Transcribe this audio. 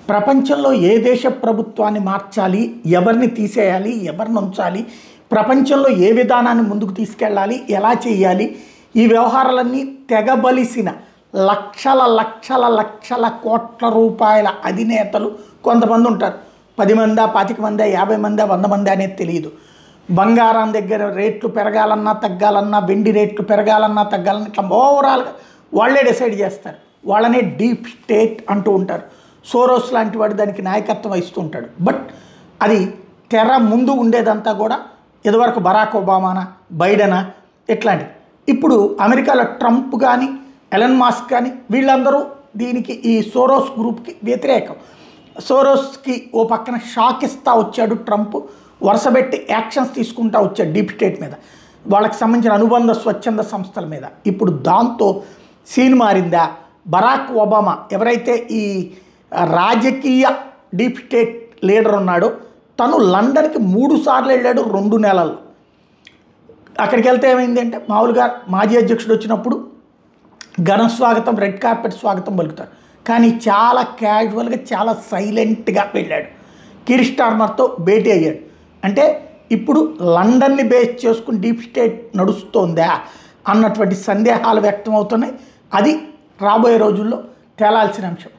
ప్రపంచంలో ఏ దేశ ప్రభుత్వాన్ని మార్చాలి, ఎవరిని తీసేయాలి, ఎవరిని ఉంచాలి, ప్రపంచంలో ఏ విధానాన్ని ముందుకు తీసుకెళ్ళాలి, ఎలా చేయాలి, ఈ వ్యవహారాలన్నీ తెగబలిసిన లక్షల లక్షల లక్షల కోట్ల రూపాయల అధినేతలు కొంతమంది ఉంటారు. 10 మందా, 25 మందా, 50 మందా, 100 మంది అనేది తెలియదు. బంగారం దగ్గర రేట్లు పెరగాలన్నా తగ్గాలన్నా, వెండి రేట్లు పెరగాలన్నా తగ్గాలన్నా, ఇట్లా ఓవరాల్గా వాళ్ళే డిసైడ్ చేస్తారు. వాళ్ళనే డీప్ స్టేట్ అంటూ ఉంటారు. సోరోస్ లాంటి వాడు దానికి నాయకత్వం వహిస్తూ ఉంటాడు. బట్ అది తెర ముందు ఉండేదంతా కూడా ఇదివరకు బరాక్ ఒబామానా, బైడెనా ఇట్లాంటివి. ఇప్పుడు అమెరికాలో ట్రంప్ కానీ, ఎలన్ మాస్క్ కానీ వీళ్ళందరూ దీనికి ఈ సోరోస్ గ్రూప్కి వ్యతిరేకం. సోరోస్కి ఓ పక్కన షాక్ ఇస్తూ వచ్చాడు ట్రంప్, వరుసపెట్టి యాక్షన్స్ తీసుకుంటూ వచ్చాడు డీప్ స్టేట్ మీద, వాళ్ళకి సంబంధించిన అనుబంధ స్వచ్ఛంద సంస్థల మీద. ఇప్పుడు దాంతో సీన్ మారిందా? బరాక్ ఒబామా ఎవరైతే ఈ రాజకీయ డీప్ స్టేట్ లీడర్ ఉన్నాడో తను లండన్కి 3 సార్లు వెళ్ళాడు 2 నెలల్లో. అక్కడికి వెళ్తే ఏమైంది అంటే, మామూలుగా మాజీ అధ్యక్షుడు వచ్చినప్పుడు ఘన స్వాగతం, రెడ్ కార్పెట్ స్వాగతం పలుకుతారు. కానీ చాలా క్యాజువల్గా, చాలా సైలెంట్గా వెళ్ళాడు. కీర్ స్టార్మర్తో భేటీ అయ్యాడు. అంటే ఇప్పుడు లండన్ని బేస్ చేసుకుని డీప్ స్టేట్ నడుస్తోందా అన్నటువంటి సందేహాలు వ్యక్తం అవుతున్నాయి. అది రాబోయే రోజుల్లో తేలాల్సిన అంశం.